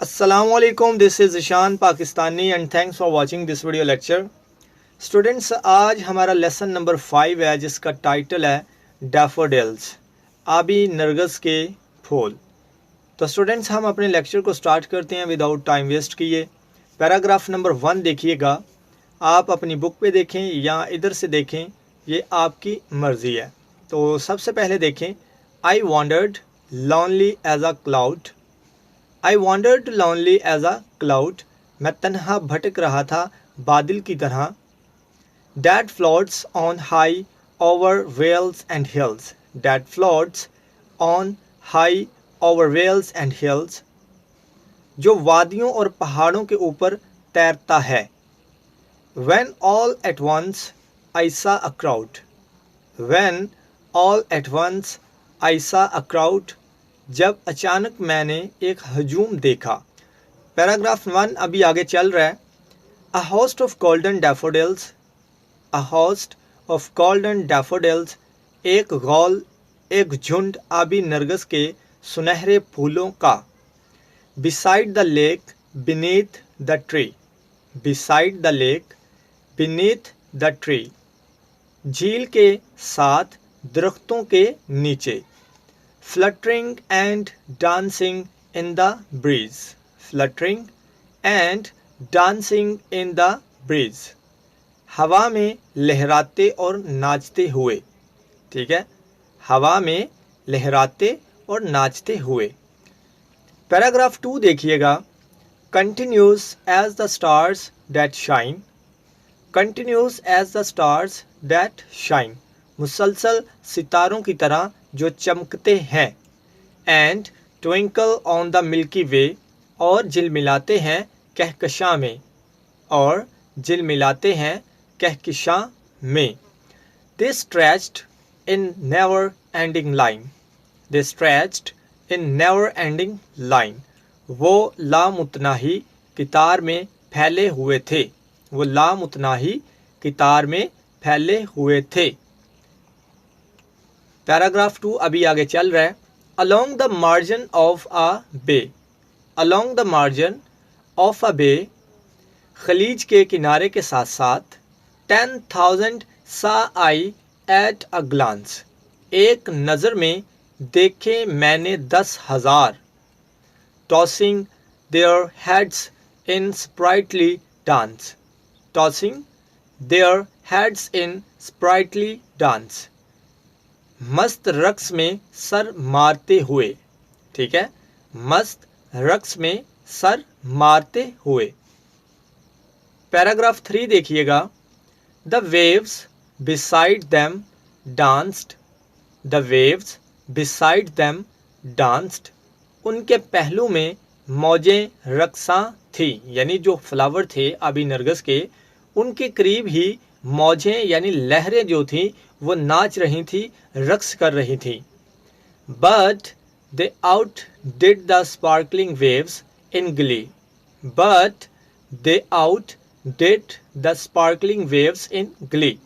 Assalamualaikum, this is Ishan Pakistani and thanks for watching this video lecture. Students, आज हमारा lesson number 5 है जिसका title है डैफोडिल्स, आबी नरगिस के फूल। तो स्टूडेंट्स, हम अपने लेक्चर को स्टार्ट करते हैं विदाउट टाइम वेस्ट किए। पैराग्राफ नंबर 1 देखिएगा, आप अपनी बुक पे देखें या इधर से देखें, ये आपकी मर्ज़ी है। तो सबसे पहले देखें, I wandered lonely as a cloud. I wandered lonely as a cloud, मैं तन्हा भटक रहा था बादल की तरह। That floats on high over vales and hills, that floats on high over vales and hills, जो वादियों और पहाड़ों के ऊपर तैरता है। When all at once I saw a crowd, when all at once I saw a crowd, जब अचानक मैंने एक हजूम देखा। पैराग्राफ 1 अभी आगे चल रहा है। A host of golden daffodils, a host of golden daffodils, एक गौल, एक झुंड आबी नरगिस के सुनहरे फूलों का। Beside the lake, beneath the tree, beside the lake, beneath the tree, झील के साथ दरख्तों के नीचे। Fluttering and dancing in the breeze, fluttering and dancing in the breeze, हवा में लहराते और नाचते हुए। ठीक है, हवा में लहराते और नाचते हुए। पैराग्राफ 2 देखिएगा, continues as the stars that shine, continues as the stars that shine, मुसलसल सितारों की तरह जो चमकते हैं। And twinkle on the milky way, और झिलमिलाते हैं कहकशां में, और झिलमिलाते हैं कहकशां में। They stretched in never ending line, they stretched in never ending line, वो लामुतनाही कितार में फैले हुए थे, वो लामुतनाही कितार में फैले हुए थे। पैराग्राफ 2 अभी आगे चल रहा है। Along the margin of a bay, along the margin of a bay, खलीज के किनारे के साथ साथ। 10,000 सा आई एट अ ग्लांस, एक नज़र में देखे मैंने 10,000। Tossing their heads in sprightly dance, tossing their heads in sprightly dance, मस्त रक्स में सर मारते हुए। ठीक है, मस्त रक्स में सर मारते हुए। पैराग्राफ 3 देखिएगा, the waves beside them danced, the waves beside them danced, उनके पहलू में मौजें रक्सां थी, यानी जो फ्लावर थे आबी नरगिस के, उनके करीब ही मौजें यानी लहरें जो थी वो नाच रही थी, रक्स कर रही थी। But they outdid the sparkling waves in glee, but they outdid the sparkling waves in glee,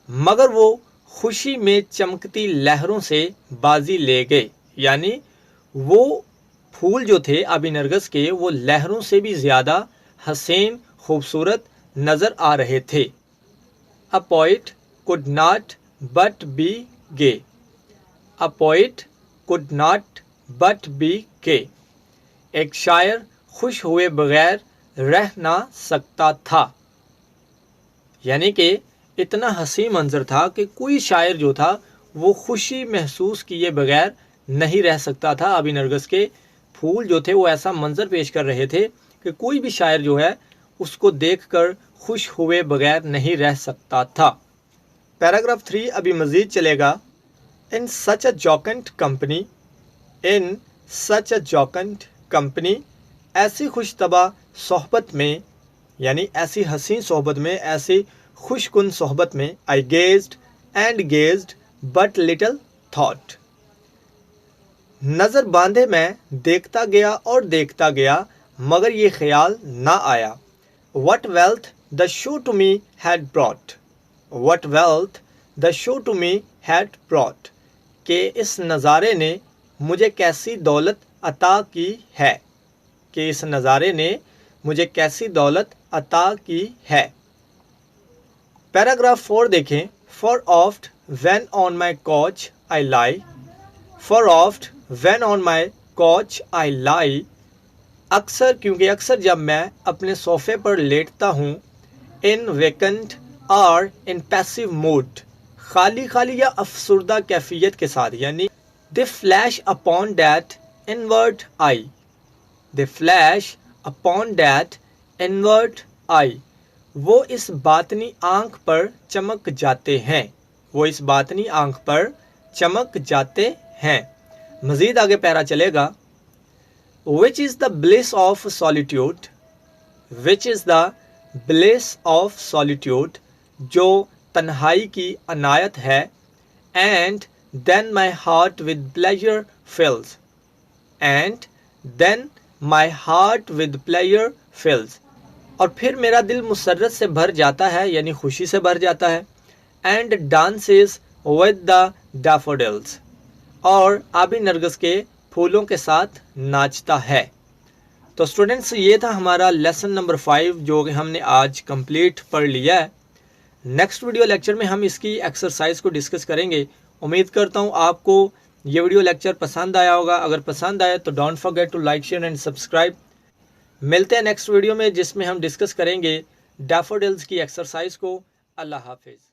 मगर वो खुशी में चमकती लहरों से बाजी ले गए, यानी वो फूल जो थे आबी नरगिस के वो लहरों से भी ज़्यादा हसीन खूबसूरत नज़र आ रहे थे। A poet could not but be gay, a poet could not but be gay, एक शायर खुश हुए बगैर रह ना सकता था, यानी कि इतना हसी मंजर था कि कोई शायर जो था वो खुशी महसूस किए बगैर नहीं रह सकता था। आबी नरगिस के फूल जो थे वो ऐसा मंजर पेश कर रहे थे कि कोई भी शायर जो है उसको देखकर खुश हुए बगैर नहीं रह सकता था। पैराग्राफ 3 अभी मज़ीद चलेगा। इन सच अ जॉकेंट कंपनी, इन सच अ जॉकेंट कंपनी, ऐसी खुशतबा सोहबत में, यानी ऐसी हसीन सोहबत में, ऐसी खुशकुन सोहबत में। I gazed and gazed but little thought, नज़र बांधे मैं देखता गया और देखता गया मगर ये ख्याल ना आया। What wealth the show to me had brought, what wealth the show to me had brought, कि इस नज़ारे ने मुझे कैसी दौलत अता की है। कि इस नज़ारे ने मुझे कैसी दौलत अता की है। पैराग्राफ 4 देखें। For oft when on my couch I lie, for oft when on my couch I lie, अक्सर क्योंकि अक्सर जब मैं अपने सोफे पर लेटता हूँ, इन वेकेंट और इन पैसिव मूड, खाली खाली या अफसुर्दा कैफियत के साथ, यानी they flash upon that inward eye, they flash upon that inward eye, वो इस बातनी आंख पर चमक जाते हैं, वो इस बातनी आंख पर चमक जाते हैं। मज़ीद आगे पैरा चलेगा। Which is the bliss of solitude, which is the bliss of solitude, जो तन्हाई की अनायत है, and then my heart with pleasure fills, and then my heart with pleasure fills, और फिर मेरा दिल मुसर्रत से भर जाता है, यानी खुशी से भर जाता है, and dances with the daffodils, और आबी नरगिस के फूलों के साथ नाचता है। तो स्टूडेंट्स, ये था हमारा लेसन नंबर 5 जो कि हमने आज कंप्लीट पढ़ लिया है। नेक्स्ट वीडियो लेक्चर में हम इसकी एक्सरसाइज को डिस्कस करेंगे। उम्मीद करता हूँ आपको ये वीडियो लेक्चर पसंद आया होगा। अगर पसंद आया तो don't forget to like, share and subscribe. मिलते हैं नेक्स्ट वीडियो में जिसमें हम डिस्कस करेंगे डैफोडिल्स की एक्सरसाइज को। अल्लाह हाफिज़।